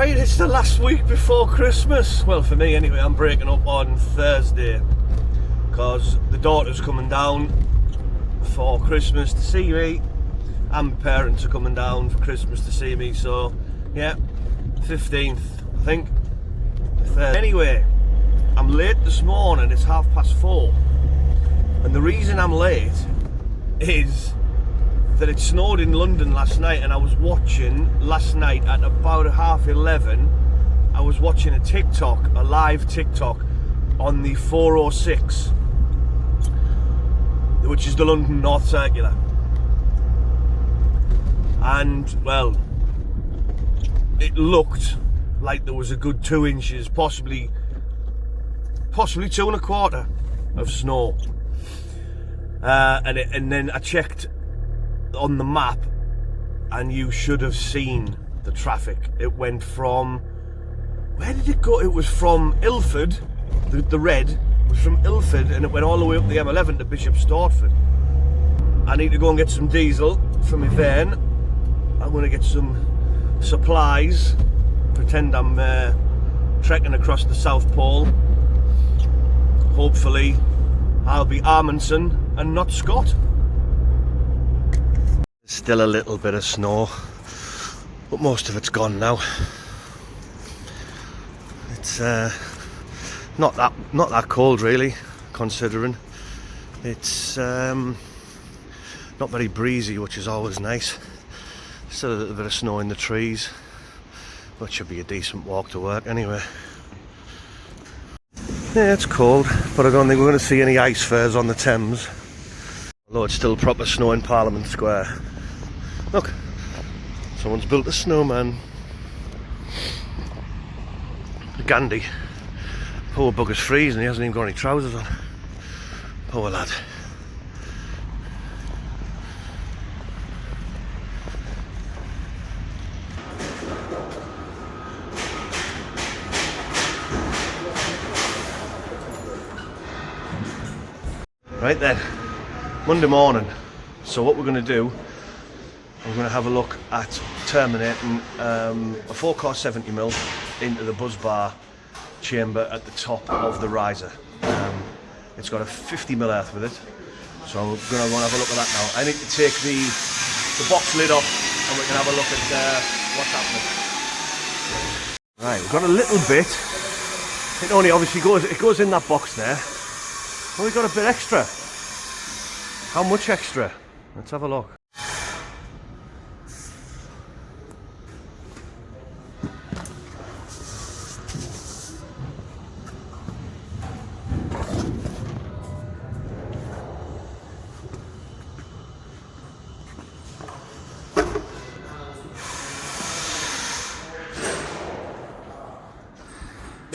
Right, it's the last week before Christmas. Well, for me anyway. I'm breaking up on Thursday because the daughter's coming down for Christmas to see me, and my parents are coming down for Christmas to see me. So yeah, 15th I think. Anyway, I'm late this morning. It's 4:30, and the reason I'm late is that it snowed in London last night, and I was watching last night at about 11:30. I was watching a live TikTok on the 406, which is the London North Circular, and well, it looked like there was a good 2 inches, possibly 2.25 of snow, and then I checked on the map, and you should have seen the traffic. It went from, where did it go? It was from Ilford, the red was from Ilford, and it went all the way up the M11 to Bishop Stortford. I need to go and get some diesel for my van. I'm going to get some supplies, pretend I'm trekking across the South Pole. Hopefully I'll be Amundsen and not Scott. Still a little bit of snow, but most of it's gone now. It's not that cold really, considering it's not very breezy, which is always nice. Still a little bit of snow in the trees, but should be a decent walk to work anyway. Yeah, it's cold, but I don't think we're going to see any ice fares on the Thames, although it's still proper snow in Parliament Square. Look, someone's built a snowman. Gandhi. Poor bugger's freezing, he hasn't even got any trousers on. Poor lad. Right then, Monday morning. So what we're going to do, I'm going to have a look at terminating a 4-core 70mm into the buzz bar chamber at the top of the riser. It's got a 50mm earth with it, so I'm going to go and have a look at that now. I need to take the box lid off, and we can have a look at what's happening. Right, we've got a little bit. It only obviously goes in that box there. Well, we've got a bit extra. How much extra? Let's have a look.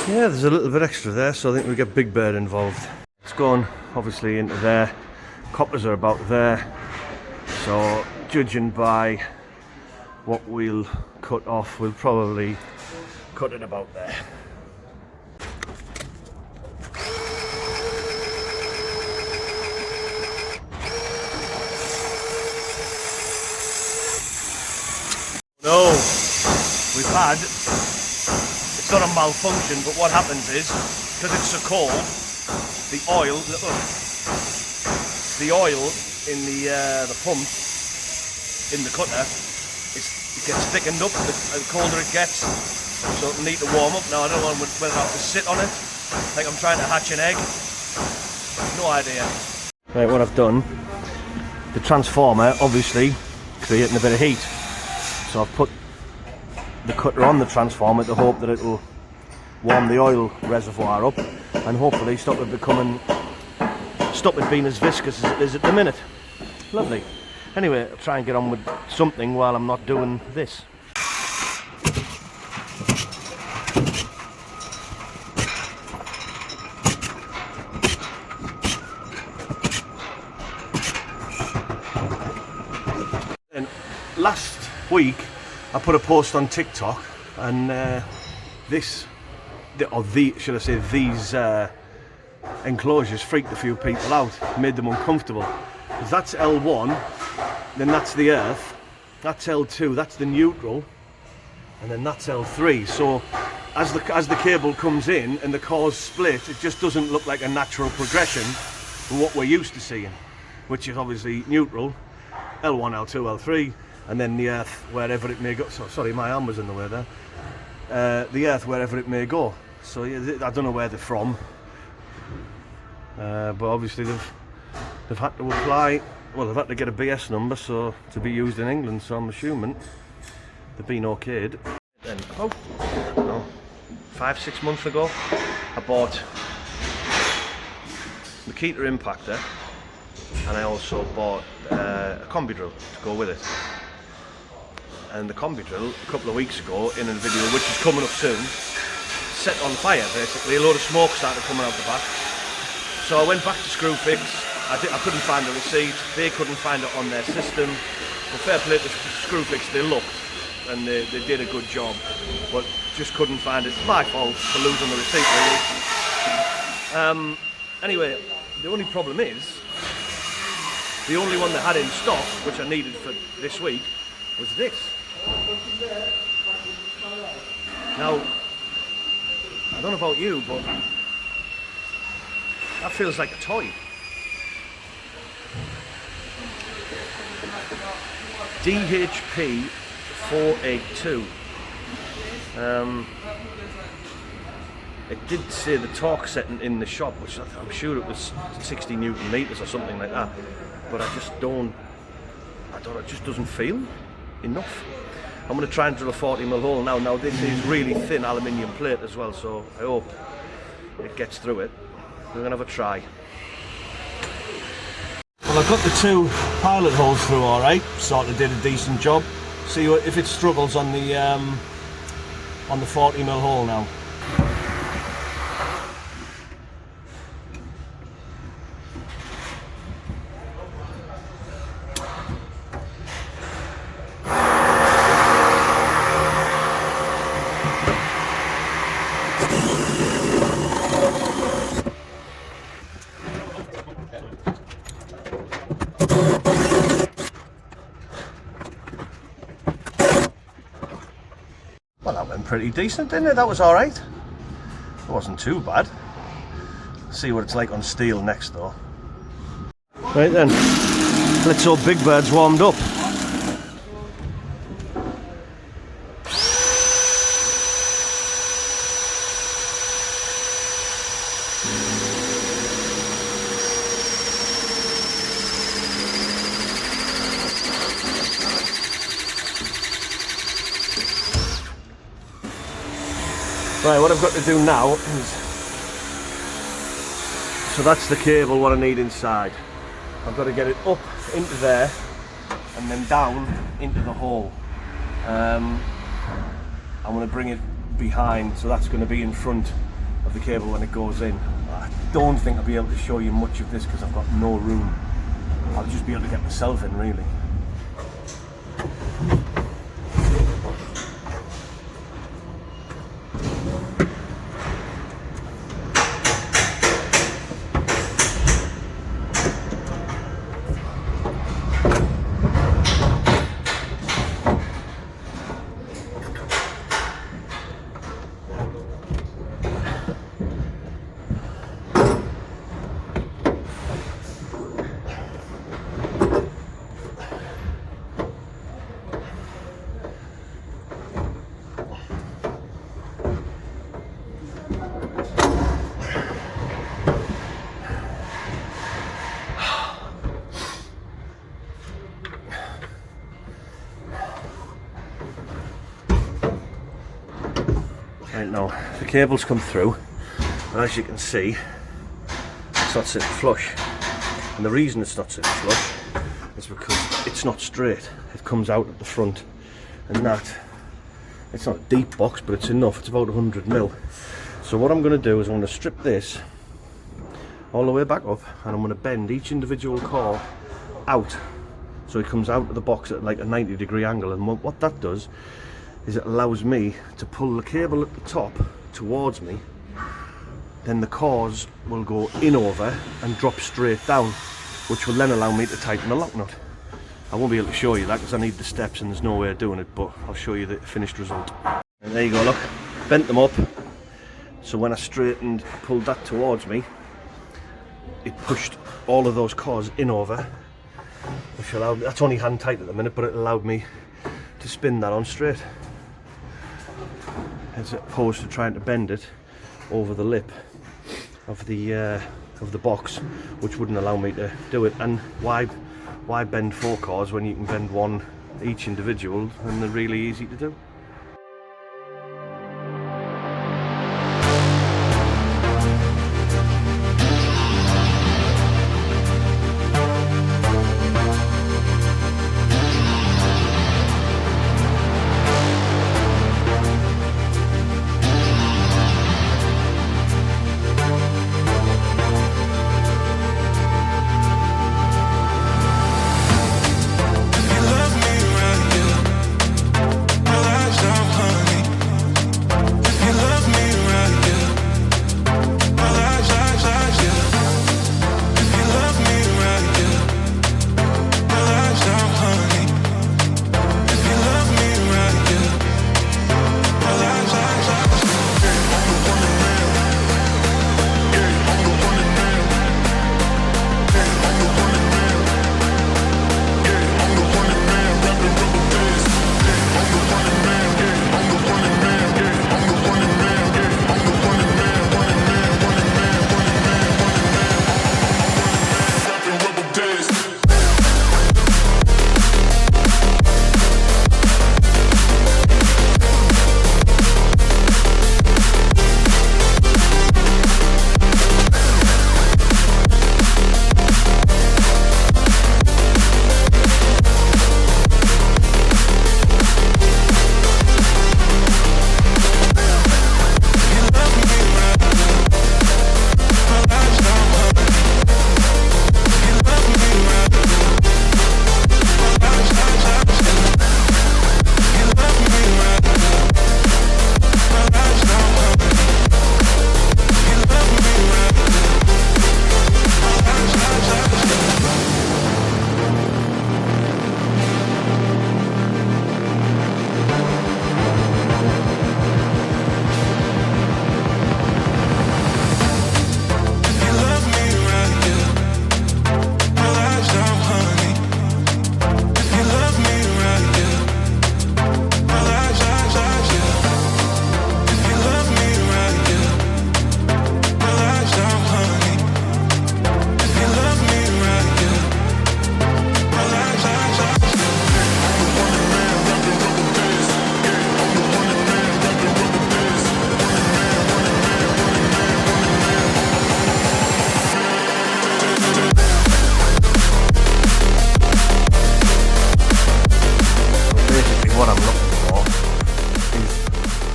Yeah, there's a little bit extra there, so I think we get Big Bird involved. It's going obviously into there. Coppers are about there, so judging by what we'll cut off, we'll probably cut it about there. No, we've had, it's not a malfunction, but what happens is, because it's so cold, the oil in the pump in the cutter, it gets thickened up the colder it gets, so it'll need to warm up. Now I don't know whether I have to sit on it like I'm trying to hatch an egg. No idea. Right, what I've done, the transformer obviously creating a bit of heat, so I've put the cutter on the transformer to hope that it will warm the oil reservoir up and hopefully stop it being as viscous as it is at the minute. Lovely. Anyway, I'll try and get on with something while I'm not doing this. And last week I put a post on TikTok, and these enclosures freaked a few people out, made them uncomfortable. Because that's L1, then that's the earth, that's L2, that's the neutral, and then that's L3. So as the cable comes in and the cores split, it just doesn't look like a natural progression from what we're used to seeing, which is obviously neutral, L1, L2, L3, and then the earth wherever it may go. So, sorry, my arm was in the way there. The earth wherever it may go. So yeah, I don't know where they're from, but obviously they've had to apply. Well, they've had to get a BS number so to be used in England. So I'm assuming they've been okayed. Then, oh, no, 5-6 months ago, I bought the Keter impactor, and I also bought a combi drill to go with it. And the combi drill, a couple of weeks ago, in a video which is coming up soon, set on fire basically. A load of smoke started coming out the back. So I went back to Screwfix. I couldn't find the receipt. They couldn't find it on their system. Well, fair play to Screwfix, they looked and they did a good job, but just couldn't find it. It's my fault for losing the receipt really. Anyway, the only problem is, the only one they had in stock, which I needed for this week, was this. Now, I don't know about you, but that feels like a toy. DHP 482. It did say the torque setting in the shop, which I'm sure it was 60 Newton meters or something like that, but I just don't, it just doesn't feel enough. I'm going to try and drill a 40mm hole now. Now this is really thin aluminium plate as well, so I hope it gets through it. We're going to have a try. Well, I've got the 2 pilot holes through alright, sort of did a decent job. See if it struggles on the 40mm hole now. Well, that went pretty decent, didn't it? That was alright. It wasn't too bad. See what it's like on steel next though. Right then, let's hope Big Bird's warmed up. Right, what I've got to do now is, so that's the cable what I need inside. I've got to get it up into there and then down into the hole. I'm going to bring it behind, so that's going to be in front of the cable when it goes in. I don't think I'll be able to show you much of this because I've got no room. I'll just be able to get myself in really. Right now, the cable's come through, and as you can see, it's not sitting flush. And the reason it's not sitting flush is because it's not straight. It comes out at the front, and that, it's not a deep box, but it's enough. It's about 100mm. So what I'm going to do is I'm going to strip this all the way back up, and I'm going to bend each individual core out, so it comes out of the box at like a 90-degree angle. And what that does is it allows me to pull the cable at the top towards me, then the cores will go in over and drop straight down, which will then allow me to tighten the lock nut. I won't be able to show you that because I need the steps and there's no way of doing it, but I'll show you the finished result. And there you go, look, bent them up, so when I straightened, pulled that towards me, it pushed all of those cores in over, which allowed, that's only hand tight at the minute, but it allowed me to spin that on straight, as opposed to trying to bend it over the lip of the box, which wouldn't allow me to do it. And why bend 4 cores when you can bend one each individual and they're really easy to do?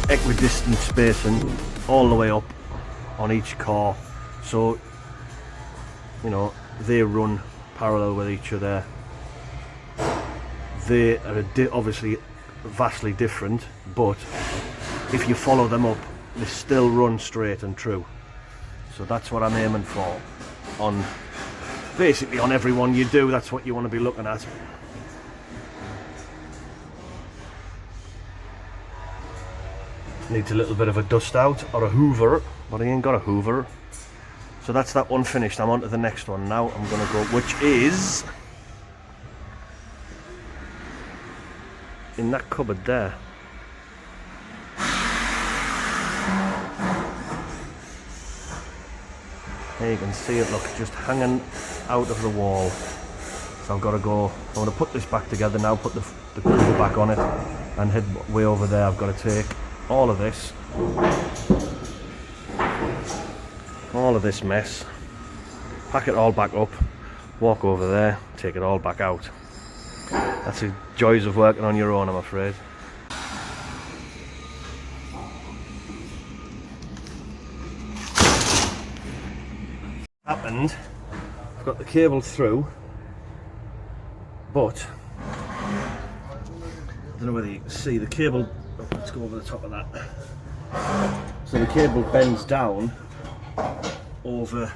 Equidistant spacing all the way up on each core, so you know they run parallel with each other. They are obviously vastly different, but if you follow them up they still run straight and true. So that's what I'm aiming for on basically on every one you do. That's what you want to be looking at. Needs a little bit of a dust out or a hoover, but I ain't got a hoover. So that's that one finished. I'm on to the next one now. I'm gonna go, which is in that cupboard there. There you can see it, look, just hanging out of the wall. So I've got to go, I'm going to put this back together now, put the cover back on it and head way over there. I've got to take all of this mess, pack it all back up, walk over there, take it all back out. That's the joys of working on your own, I'm afraid. Happened, I've got the cable through, but I don't know whether you can see the cable. Oh, let's go over the top of that. So the cable bends down over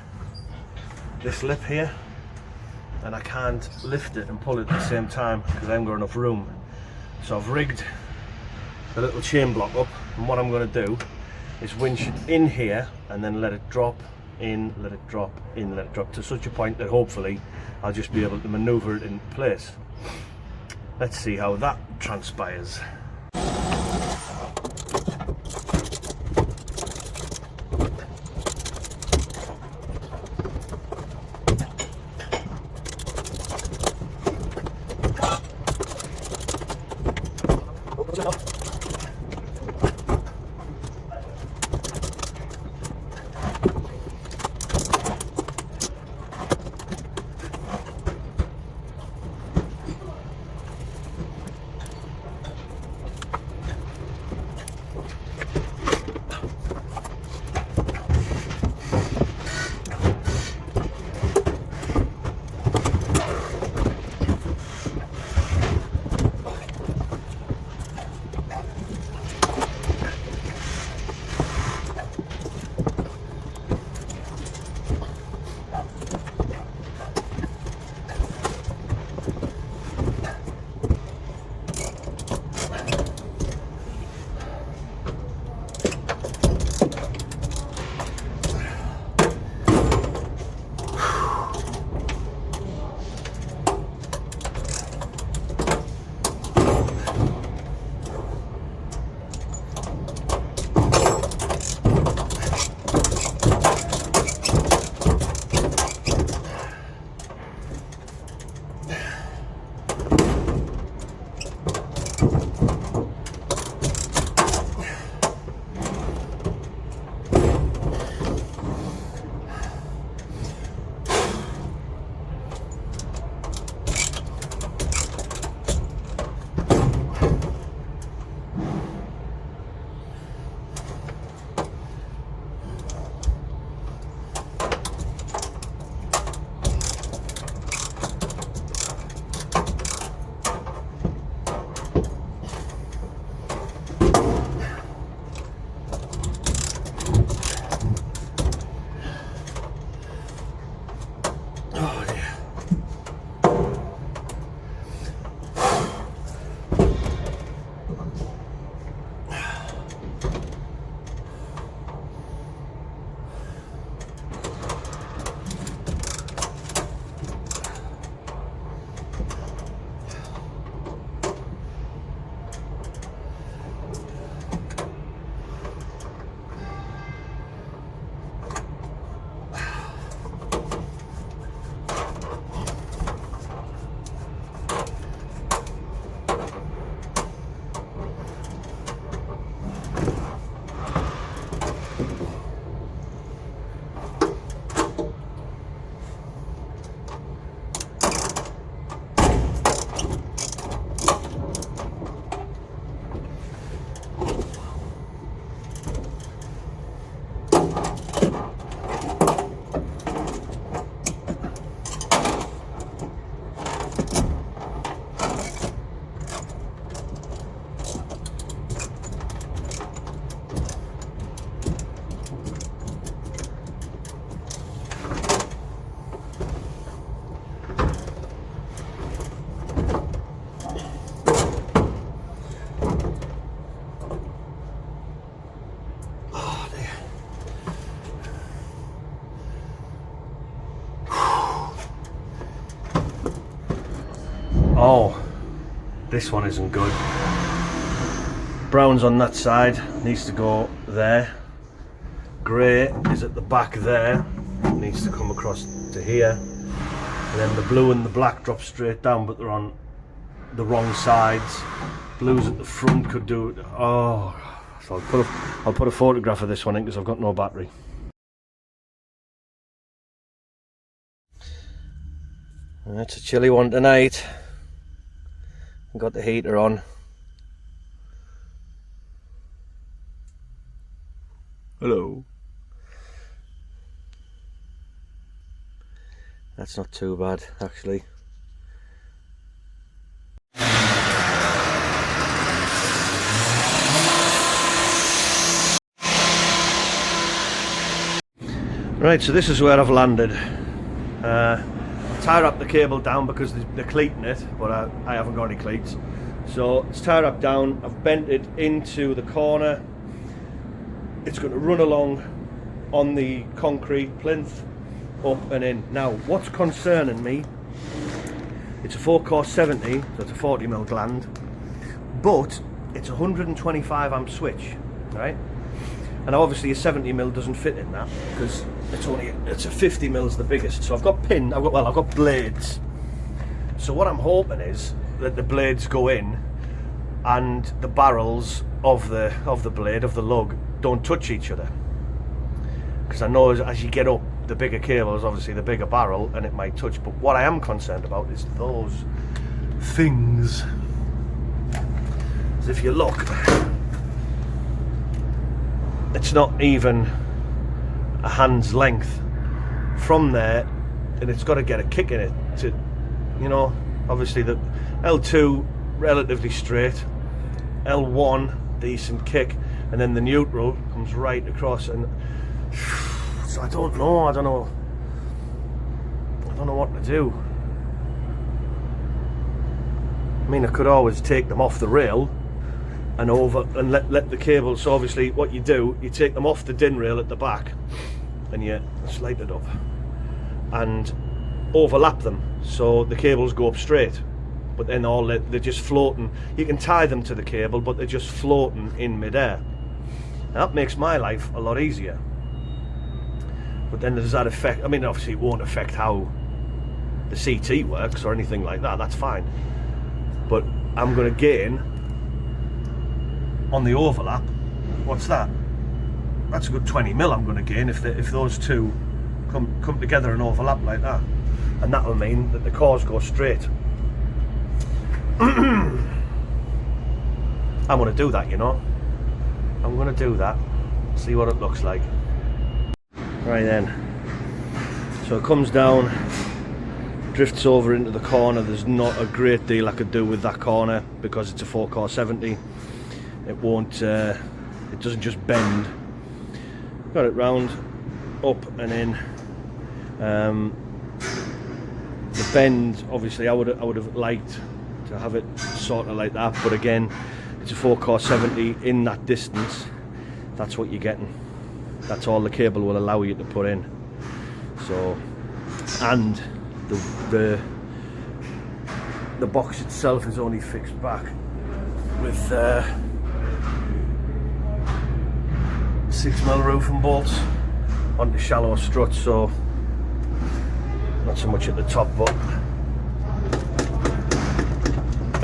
this lip here, and I can't lift it and pull it at the same time because I haven't got enough room. So I've rigged the little chain block up, and what I'm going to do is winch it in here and then let it drop in, let it drop in, let it drop to such a point that hopefully I'll just be able to maneuver it in place. Let's see how that transpires. Oh, this one isn't good. Brown's on that side, needs to go there. Grey is at the back there, needs to come across to here. And then the blue and the black drop straight down, but they're on the wrong sides. Blues at the front could do it. Oh, so I'll put a photograph of this one in because I've got no battery. It's a chilly one tonight. I've got the heater on. Hello. That's not too bad, actually. Right, so this is where I've landed. I'll tie wrap the cable down because they're cleating it, but I haven't got any cleats. So it's tie wrapped down. I've bent it into the corner. It's going to run along on the concrete plinth, up and in. Now, what's concerning me, it's a 4-course 70, so it's a 40mm gland, but it's a 125 amp switch, right? And obviously a 70mm doesn't fit in that because it's a 50mm the biggest. So I've got blades. So what I'm hoping is that the blades go in and the barrels of the blade of the lug don't touch each other. Because I know as you get up, the bigger cable is obviously the bigger barrel and it might touch. But what I am concerned about is those things. As if you look, it's not even a hand's length from there, and it's got to get a kick in it to, you know, obviously the L2 relatively straight, L1 decent kick, and then the neutral comes right across. And so I don't know what to do. I mean, I could always take them off the rail and over and let the cables. So obviously what you do, you take them off the DIN rail at the back and you slide it up and overlap them so the cables go up straight, but then they're just floating. You can tie them to the cable, but they're just floating in midair. Now, that makes my life a lot easier. But then does that affect, I mean, obviously it won't affect how the CT works or anything like that, that's fine. But I'm going to gain on the overlap. What's that? That's a good 20mm I'm going to gain if those two come together and overlap like that. And that will mean that the cores go straight. I'm going to do that, you know. I'm going to do that. See what it looks like. Right then. So it comes down, drifts over into the corner. There's not a great deal I could do with that corner because it's a 4-course 70. It won't, it doesn't just bend. Got it round, up and in. The bend, obviously I would have liked to have it sort of like that, but again, it's a 4-course 70. In that distance, that's what you're getting. That's all the cable will allow you to put in. So, and the box itself is only fixed back with 6mm roofing bolts onto shallow struts, so not so much at the top, but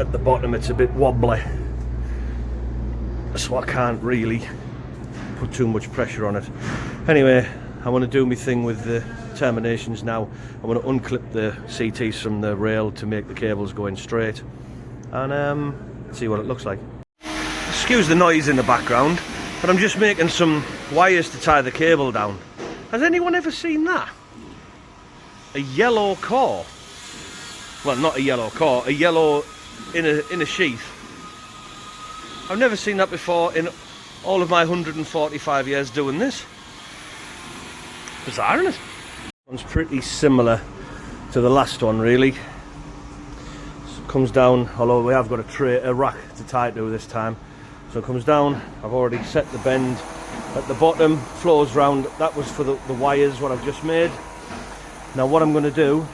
at the bottom it's a bit wobbly, so I can't really put too much pressure on it. Anyway, I want to do my thing with the terminations now. I want to unclip the CTs from the rail to make the cables go in straight and see what it looks like. Excuse the noise in the background, but I'm just making some wires to tie the cable down. Has anyone ever seen that? A yellow core. Well, not a yellow core, a yellow in a sheath. I've never seen that before in all of my 145 years doing this. Bizarre, isn't it? One's pretty similar to the last one, really. So it comes down, although we have got a rack to tie it to this time. So it comes down, I've already set the bend at the bottom, flows round. That was for the wires, what I've just made. Now what I'm going to do,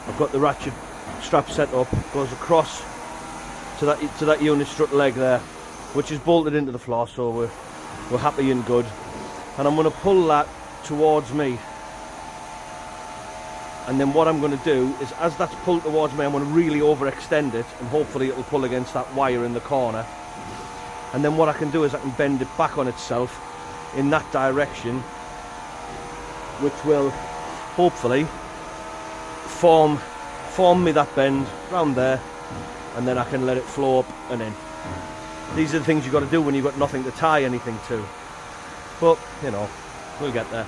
I've got the ratchet strap set up, goes across to that unistrut leg there, which is bolted into the floor, so we're happy and good. And I'm going to pull that towards me. And then what I'm going to do is, as that's pulled towards me, I'm going to really overextend it, and hopefully it'll pull against that wire in the corner. And then what I can do is I can bend it back on itself in that direction, which will hopefully form me that bend round there, and then I can let it flow up and in. These are the things you've got to do when you've got nothing to tie anything to. But, you know, we'll get there.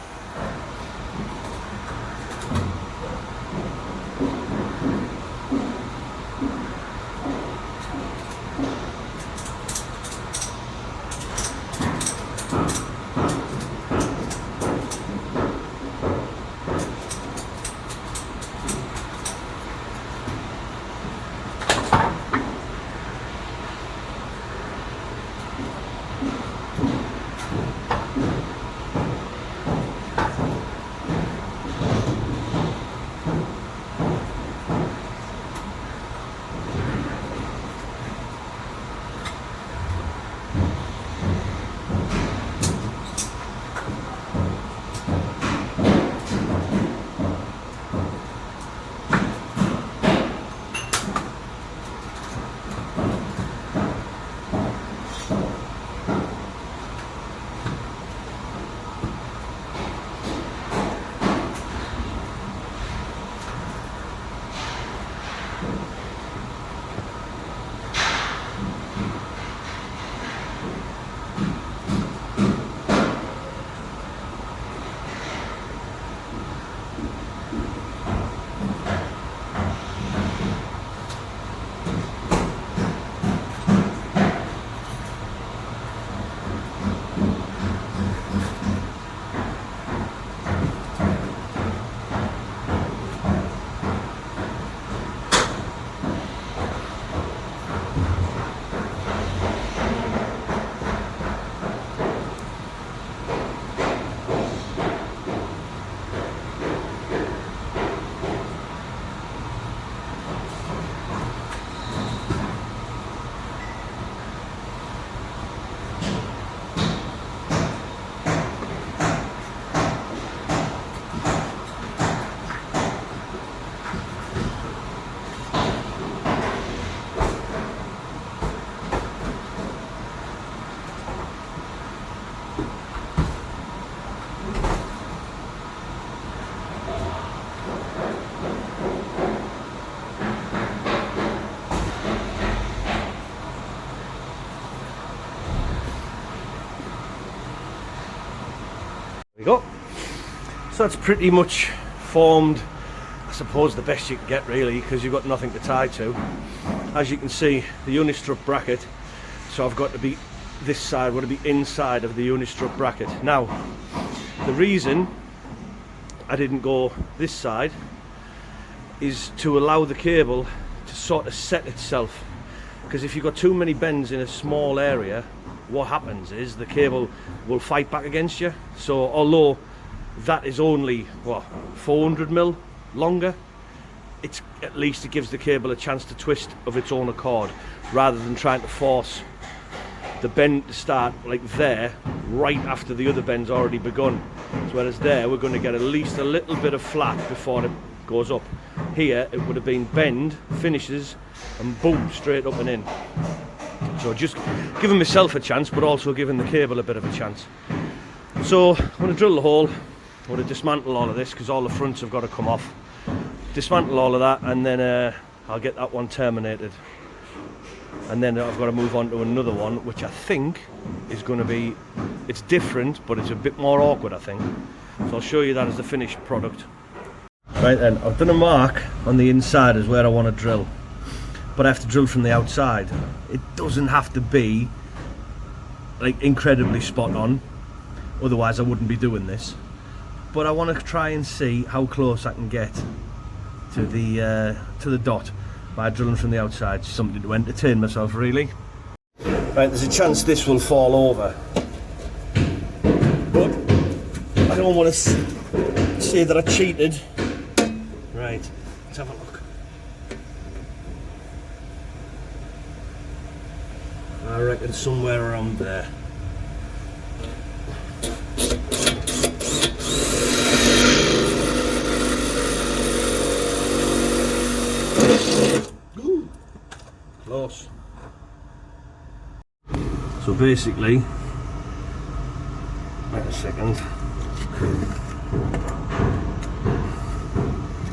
we go. So that's pretty much formed, I suppose, the best you can get really, because you've got nothing to tie to. As you can see, the unistrut bracket, so I've got to be, this side got to be inside of the unistrut bracket. Now, the reason I didn't go this side is to allow the cable to sort of set itself, because if you've got too many bends in a small area, what happens is the cable will fight back against you. So although that is only what, 400 mil longer, it's at least it gives the cable a chance to twist of its own accord, rather than trying to force the bend to start like there right after the other bend's already begun. So whereas there we're going to get at least a little bit of flat before it goes up. Here it would have been bend, finishes, and boom, straight up and in. So just giving myself a chance, but also giving the cable a bit of a chance. So I'm going to drill the hole. I'm going to dismantle all of this because all the fronts have got to come off. Dismantle all of that, and then I'll get that one terminated. And then I've got to move on to another one, which I think is going to be, it's different, but it's a bit more awkward, I think. So I'll show you that as the finished product. Right then, I've done a mark on the inside as where I want to drill, but I have to drill from the outside. It doesn't have to be like incredibly spot on, otherwise I wouldn't be doing this. But I want to try and see how close I can get to the dot by drilling from the outside. Something to entertain myself, really. Right, there's a chance this will fall over, but I don't want to say that I cheated. Right, let's have a look. I reckon somewhere around there. Ooh, close. So basically, wait a second.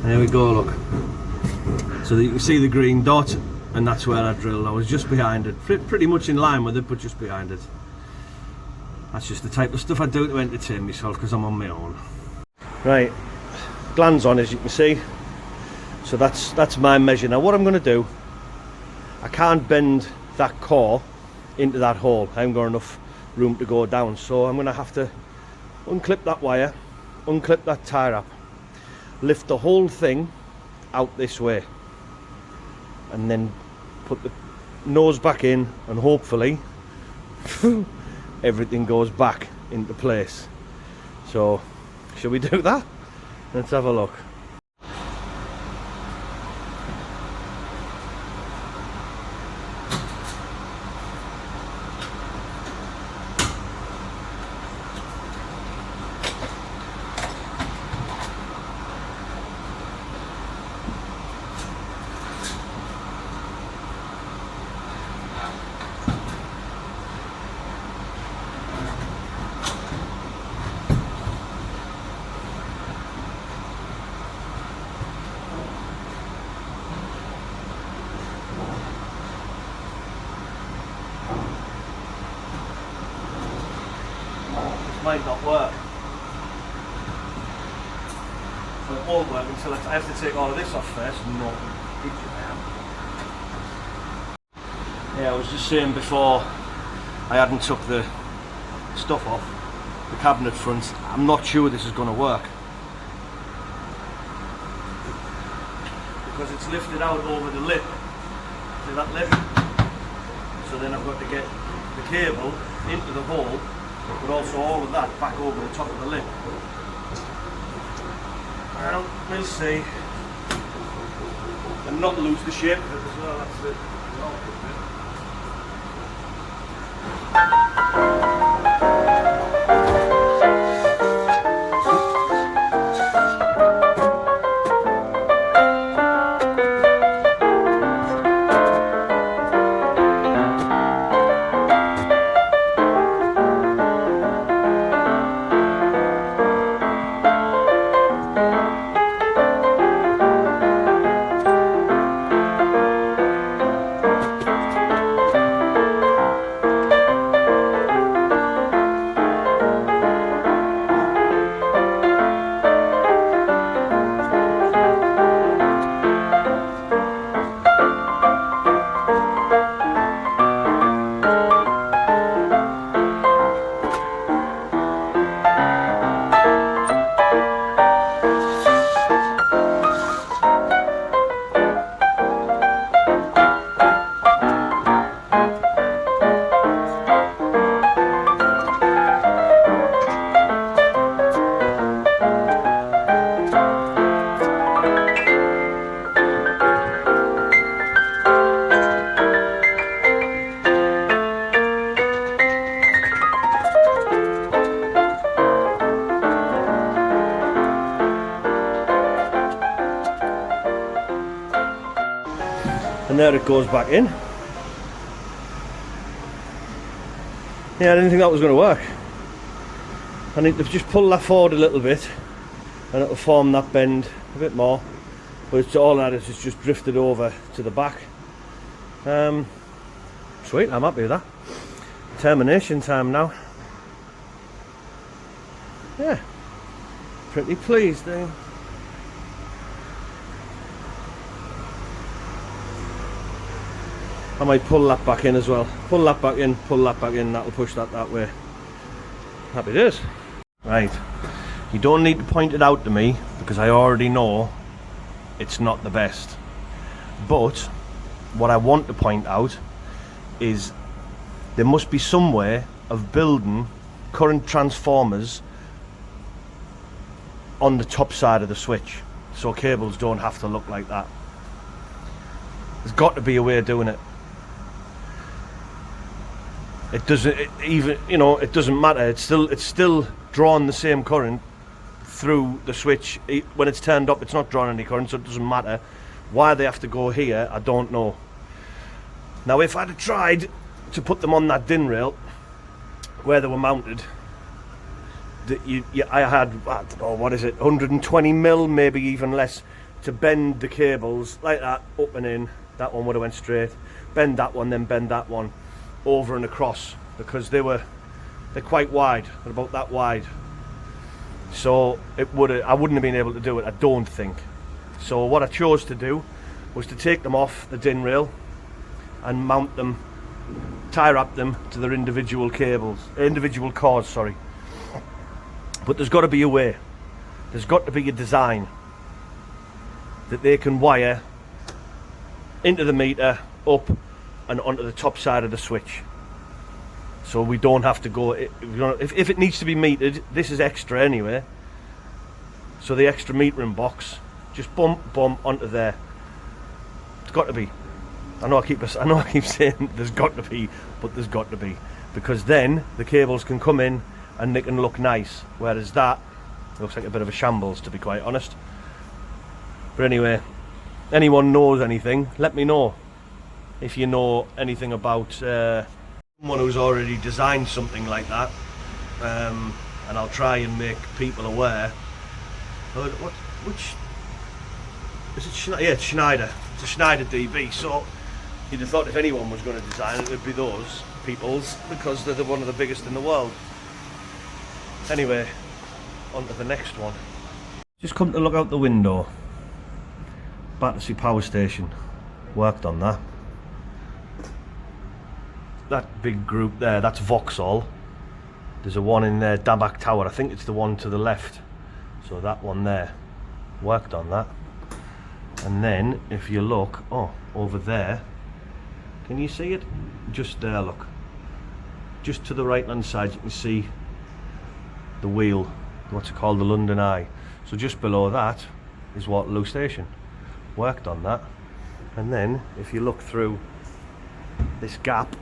There we go, look. So that you can see the green dot, and that's where I drilled. I was just behind it, pretty much in line with it, but just behind it. That's just the type of stuff I do to entertain myself because I'm on my own. Right, glands on, as you can see. So that's my measure. Now what I'm going to do, I can't bend that core into that hole. I haven't got enough room to go down, so I'm going to have to unclip that wire, unclip that tie wrap, lift the whole thing out this way, and then put the nose back in, and hopefully everything goes back into place. So shall we do that? Let's have a look. Might not work. So it won't work until I have to take all of this off first. No. Yeah, I was just saying before I hadn't took the stuff off the cabinet fronts. I'm not sure this is going to work because it's lifted out over the lip. See that lip? So then I've got to get the cable into the hole, but also all of that back over the top of the lip. Well, we'll see. And not lose the shape of it as well, that's the awkward bit. And there it goes back in. Yeah, I didn't think that was going to work. I need to just pull that forward a little bit and it'll form that bend a bit more. But it's all that is, it's just drifted over to the back. Sweet, I'm happy with that. Termination time now. Yeah, pretty pleased there. I might pull that back in as well. Pull that back in, that'll push that way. Happy days. Right, you don't need to point it out to me because I already know it's not the best. But what I want to point out is there must be some way of building current transformers on the top side of the switch so cables don't have to look like that. There's got to be a way of doing it. It doesn't even, you know, it doesn't matter. It's still drawing the same current through the switch. When it's turned up, it's not drawing any current, so it doesn't matter. Why they have to go here, I don't know. Now, if I'd have tried to put them on that DIN rail where they were mounted, I had, I don't know, what is it, 120 mil, maybe even less, to bend the cables like that, up and in. That one would have went straight. Bend that one, then bend that one over and across, because they're quite wide. They're about that wide. So I wouldn't have been able to do it, I don't think. So what I chose to do was to take them off the DIN rail and mount them, tie wrap them to their individual cords, sorry. But there's got to be a way. There's got to be a design that they can wire into the meter, up and onto the top side of the switch. So we don't have to go, if it needs to be metered, this is extra anyway. So the extra metering box, just bump onto there. It's got to be. I know I keep saying there's got to be, but there's got to be. Because then the cables can come in and they can look nice. Whereas that looks like a bit of a shambles, to be quite honest. But anyway, anyone knows anything, let me know. If you know anything about someone who's already designed something like that, and I'll try and make people aware. Which is it? Yeah, it's Schneider. It's a Schneider DB. So you'd have thought if anyone was going to design it, it'd be those people's, because they're one of the biggest in the world. Anyway, on to the next one. Just come to look out the window. Battersea Power Station. Worked on that. That big group there, that's Vauxhall. There's a one in there, Dabak Tower. I think it's the one to the left. So that one there. Worked on that. And then, if you look, over there. Can you see it? Just there, look. Just to the right hand side, you can see the wheel. What's it called? The London Eye. So just below that is Waterloo Station. Worked on that. And then, if you look through this gap,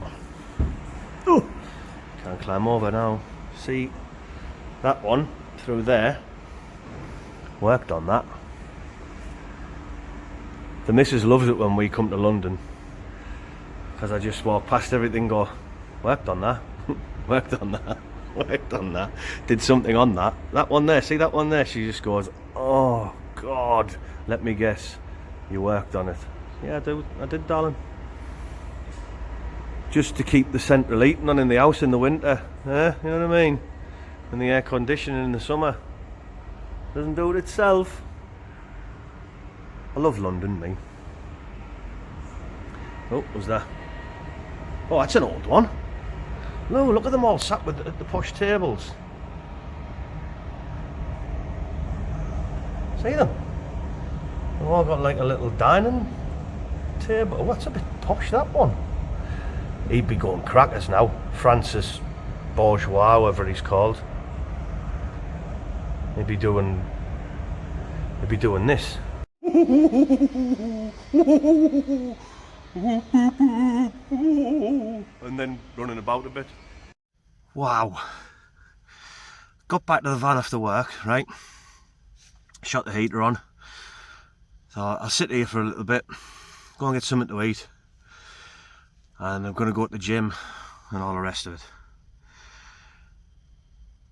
can't climb over now. See that one through there? Worked on that. The missus loves it when we come to London, because I just walk past everything, go, worked on that, worked on that, worked on that, did something on that. That one there, see that one there? She just goes, oh God, let me guess, you worked on it. Yeah, I did, darling. Just to keep the central heating on in the house in the winter, you know what I mean? And the air conditioning in the summer. Doesn't do it itself. I love London, me. Oh, what was that? Oh, that's an old one. No, look at them all sat at the posh tables. See them? They've all got like a little dining table. Oh, that's a bit posh, that one. He'd be going crackers now. Francis Bourgeois, whatever he's called. He'd be doing this. And then running about a bit. Wow. Got back to the van after work, right? Shut the heater on. So I'll sit here for a little bit, go and get something to eat, and I'm going to go to the gym and all the rest of it.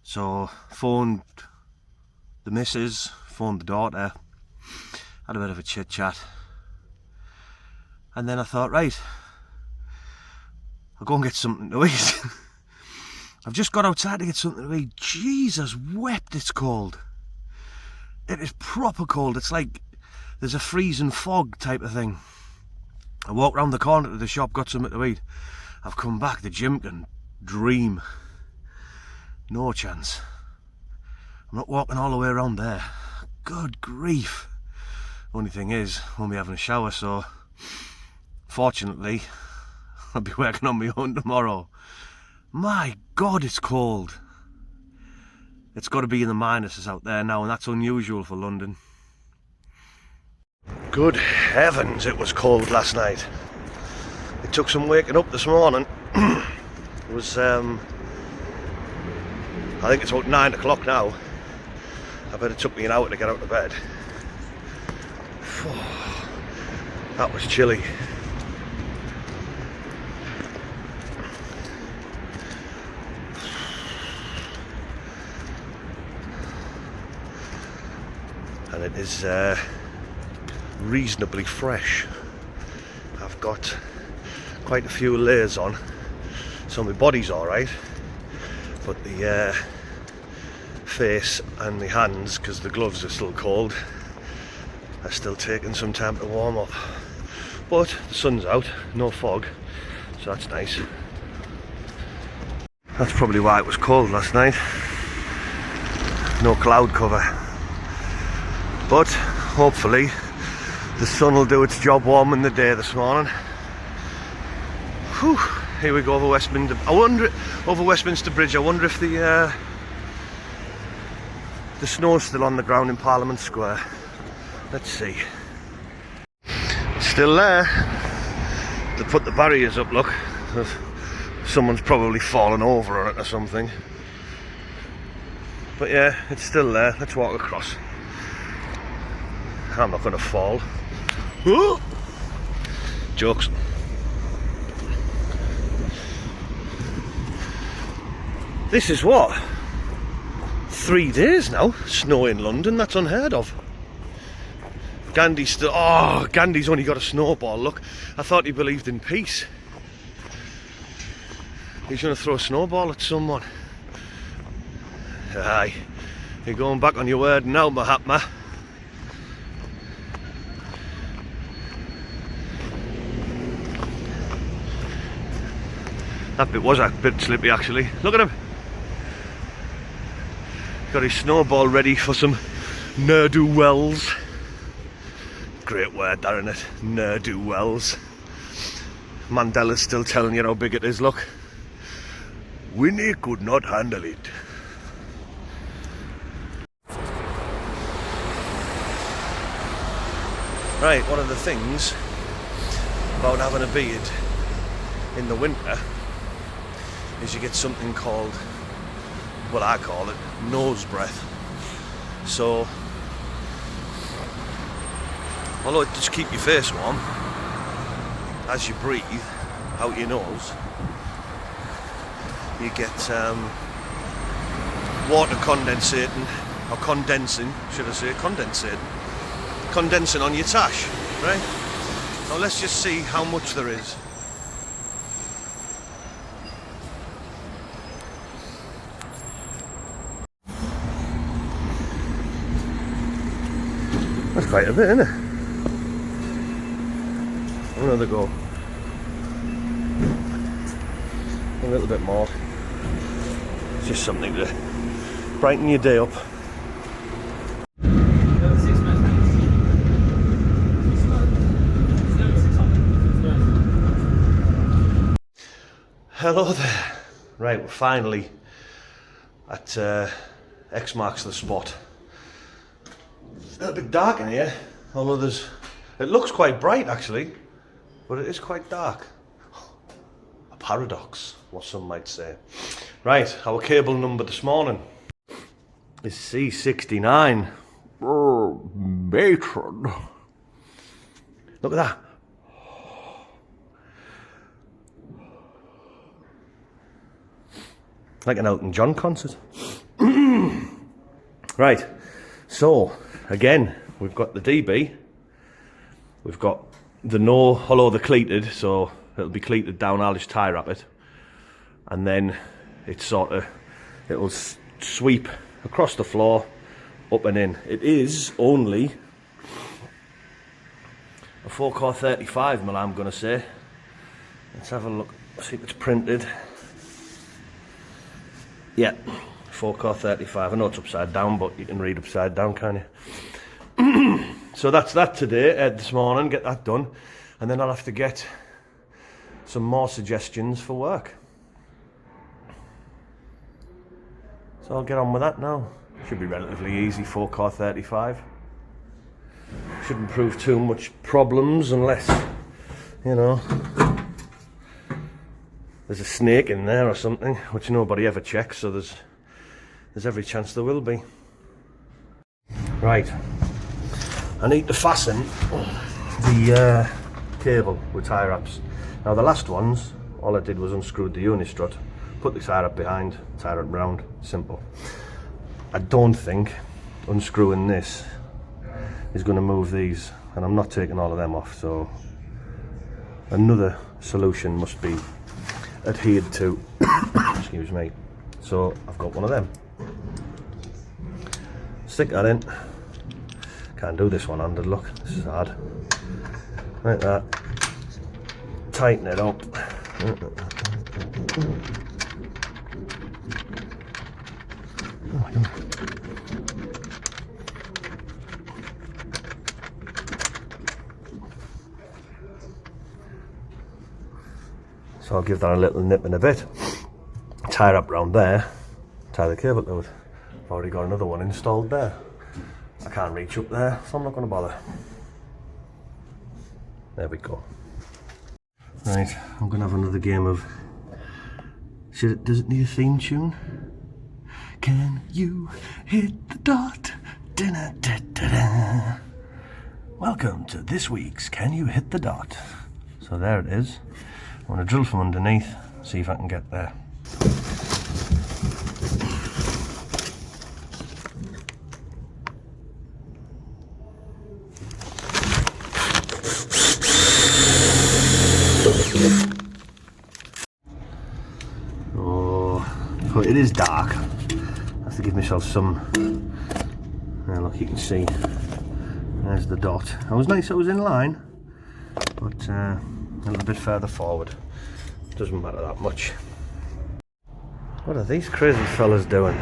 So phoned the missus, phoned the daughter, had a bit of a chit chat, and then I thought, right, I'll go and get something to eat. I've just got outside to get something to eat. Jesus wept, it's cold. It is proper cold. It's like there's a freezing fog type of thing. I walked round the corner to the shop, got something to eat. I've come back, the gym can dream. No chance. I'm not walking all the way around there. Good grief. Only thing is, I won't be having a shower, so fortunately I'll be working on my own tomorrow. My God, it's cold. It's got to be in the minuses out there now, and that's unusual for London. Good heavens, it was cold last night. It took some waking up this morning. It was, I think it's about 9 o'clock now. I bet it took me an hour to get out of bed. That was chilly. And it is reasonably fresh. I've got quite a few layers on, so my body's alright, but the face and the hands, because the gloves are still cold, are still taking some time to warm up. But the sun's out, no fog, so that's nice. That's probably why it was cold last night. No cloud cover. But hopefully the sun will do its job warming the day this morning. Whew, here we go over Westminster. Over Westminster Bridge. I wonder if the snow's still on the ground in Parliament Square. Let's see. Still there. They put the barriers up, look. Someone's probably fallen over on it or something. But yeah, it's still there. Let's walk across. I'm not going to fall. Ooh! Jokes. This is what? 3 days now? Snow in London? That's unheard of. Gandhi's still... Oh, Gandhi's only got a snowball, look. I thought he believed in peace. He's going to throw a snowball at someone. Aye. You're going back on your word now, Mahatma. That bit was a bit slippy actually. Look at him. Got his snowball ready for some ne'er-do-wells. Great word there, isn't it? Ne'er-do-wells. Mandela's still telling you how big it is, look. Winnie could not handle it. Right, one of the things about having a beard in the winter is you get something called, well, I call it nose breath. So although it does keep your face warm, as you breathe out your nose you get water condensating, or condensing, should I say, condensing on your tash, right? Now let's just see how much there is. That's quite a bit, isn't it? Another go. A little bit more. It's just something to brighten your day up. Hello there. Right, we're finally at X marks the spot. It's a little bit dark in here, although it looks quite bright actually, but it is quite dark. A paradox, what some might say. Right, our cable number this morning is C69. Matron. Look at that. Like an Elton John concert. Right, so again, we've got the DB, we've got the no hollow the cleated, so it'll be cleated down. I'll just tie wrap it, and then it'll sweep across the floor, up and in. It is only a 4-core 35mm, I'm gonna say. Let's have a look, see if it's printed. Yeah, 4-core 35. I know it's upside down, but you can read upside down, can't you? So that's that today, this morning, get that done. And then I'll have to get some more suggestions for work. So I'll get on with that now. Should be relatively easy, 4-core 35. Shouldn't prove too much problems unless, you know, there's a snake in there or something, which nobody ever checks, so there's every chance there will be. Right, I need to fasten the cable with tie wraps. Now the last ones, all I did was unscrewed the uni strut, put the tie wrap behind, tie wrap round, simple. I don't think unscrewing this is going to move these, and I'm not taking all of them off, so another solution must be adhered to. Excuse me. So I've got one of them. Stick that in. Can't do this one-handed, look, this is hard. Like that. Tighten it up. So I'll give that a little nip in a bit. Tie it up round there, tie the cable to it. I've already got another one installed there. I can't reach up there, so I'm not going to bother. There we go. Right, I'm going to have another game of... Does it need a theme tune? Can you hit the dot? Da-da-da-da-da. Welcome to this week's Can You Hit the Dot? So there it is. I'm going to drill from underneath, see if I can get there. Oh, it is dark. I have to give myself some... Now look, you can see, there's the dot. It was nice it was in line, but a little bit further forward. Doesn't matter that much. What are these crazy fellas doing?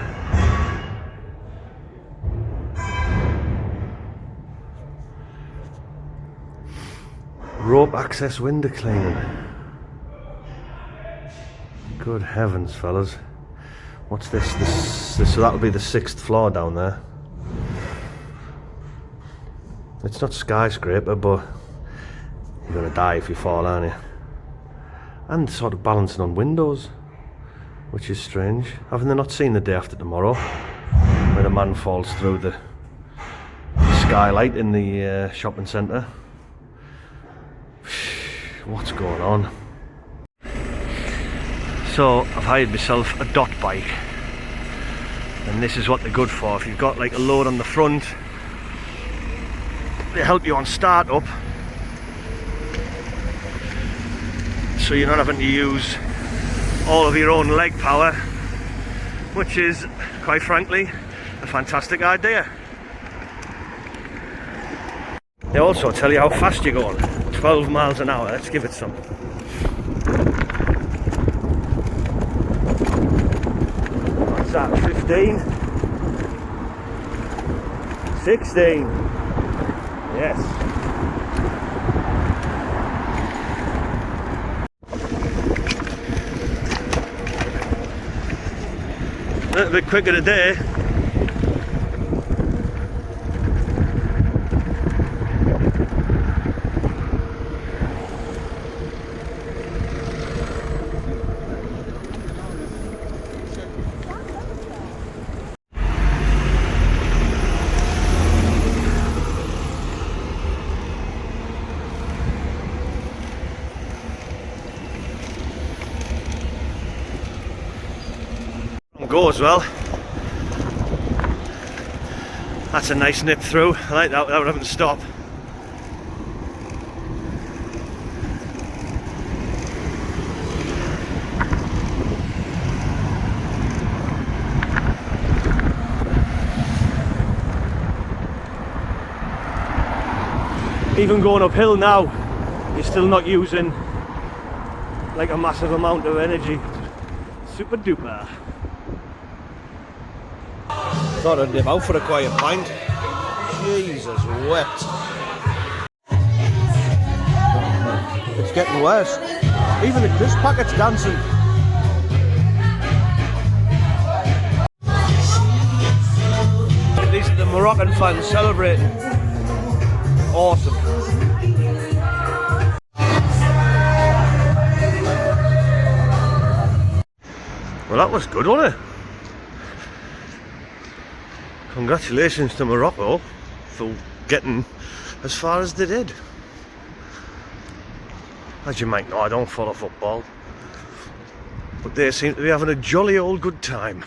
Rope access window cleaning. Good heavens, fellas. What's this? So that'll be the 6th floor down there. It's not skyscraper, but you're gonna die if you fall, aren't you? And sort of balancing on windows, which is strange. Haven't they not seen The Day After Tomorrow, when a man falls through the skylight in the shopping centre? What's going on? So I've hired myself a dot bike, and this is what they're good for. If you've got like a load on the front, they help you on start up, so you're not having to use all of your own leg power, which is, quite frankly, a fantastic idea. They also tell you how fast you're going. 12 miles an hour, let's give it some. What's that, 15? 16? Yes. A little bit quicker today. goes well. That's a nice nip through. I like that without having to stop. Even going uphill now, you're still not using like a massive amount of energy. Super duper. Thought I'd nip out for a quiet pint. Jesus wept. It's getting worse. Even the crisp packet's dancing. These are the Moroccan fans celebrating. Awesome. Well, that was good, wasn't it? Congratulations to Morocco for getting as far as they did. As you might know, I don't follow football, but they seem to be having a jolly old good time.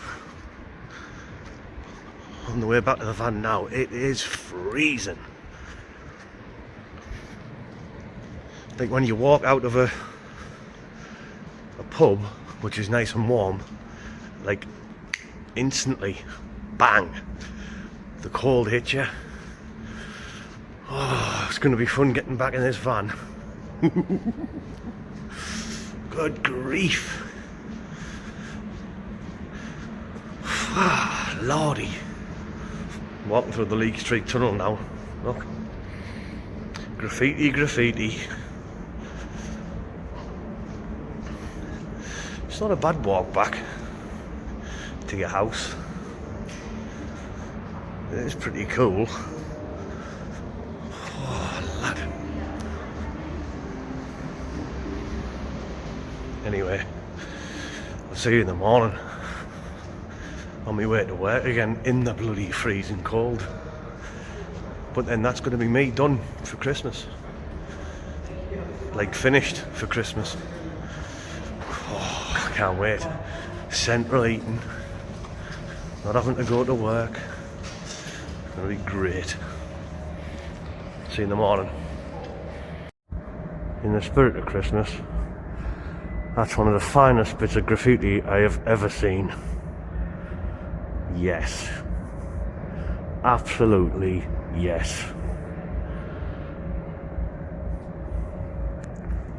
On the way back to the van now, it is freezing. Like when you walk out of a pub, which is nice and warm, like instantly, bang, the cold hits you. Oh, it's going to be fun getting back in this van. Good grief. Lordy. Walking through the Leak Street tunnel now. Look. Graffiti, graffiti. It's not a bad walk back to your house. It is pretty cool. Oh, lad. Anyway, I'll see you in the morning. On my way to work again in the bloody freezing cold. But then that's going to be me done for Christmas. Like finished for Christmas. Oh, I can't wait. Central eating. Not having to go to work. It's going to be great. See you in the morning. In the spirit of Christmas, that's one of the finest bits of graffiti I have ever seen. Yes. Absolutely yes.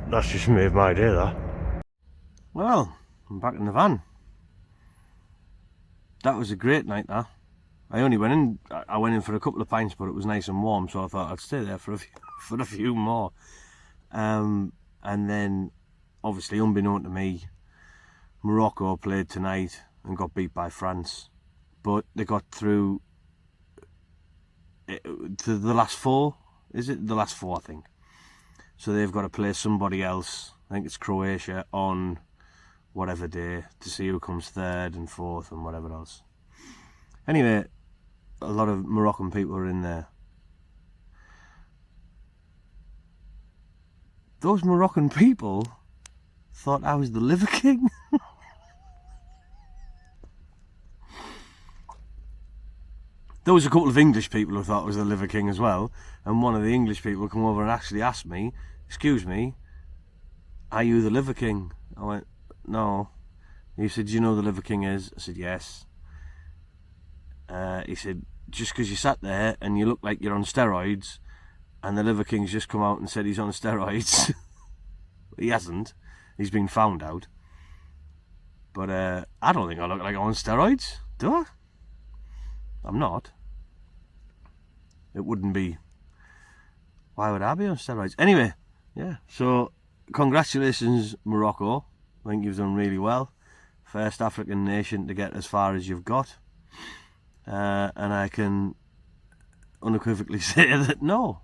That's just made my day, that. Well, I'm back in the van. That was a great night, that. I only went in, I went in for a couple of pints, but it was nice and warm, so I thought I'd stay there for a few more. And then, obviously, unbeknown to me, Morocco played tonight and got beat by France. But they got through to the last four. Is it the last four, I think? So they've got to play somebody else. I think it's Croatia on whatever day to see who comes third and fourth and whatever else. Anyway, a lot of Moroccan people are in there. Those Moroccan people thought I was the Liver King. There was a couple of English people who thought I was the Liver King as well, and one of the English people come over and actually asked me, "Excuse me, are you the Liver King?" I went, "No." He said, "Do you know who the Liver King is?" I said, "Yes." He said, "Just because you sat there and you look like you're on steroids, and the Liver King's just come out and said he's on steroids." He hasn't. He's been found out. But I don't think I look like I'm on steroids, do I? I'm not. It wouldn't be. Why would I be on steroids? Anyway, yeah. So, congratulations, Morocco. I think you've done really well. First African nation to get as far as you've got. And I can unequivocally say that no,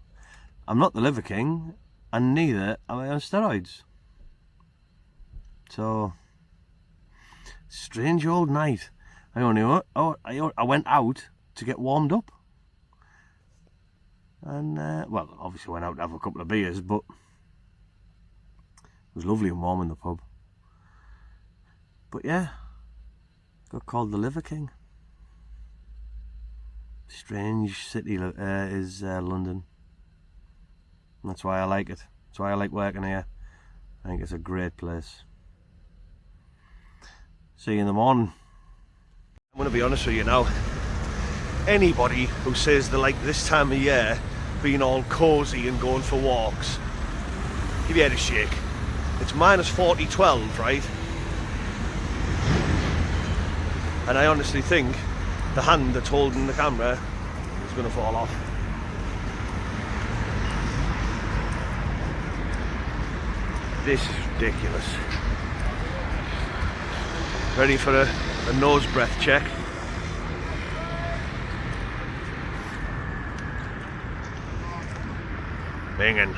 I'm not the Liver King, and neither am I on steroids. So, strange old night. I went out to get warmed up. And, well, obviously went out to have a couple of beers, but it was lovely and warm in the pub. But yeah, Got called the Liver King. Strange city is London. And that's why I like it. That's why I like working here. I think it's a great place. See you in the morning. I'm going to be honest with you now. Anybody who says they like this time of year being all cosy and going for walks, give your head a shake. It's minus 40, 12, right? And I honestly think the hand that's holding the camera is going to fall off. This is ridiculous. Ready for a nose breath check. Banging.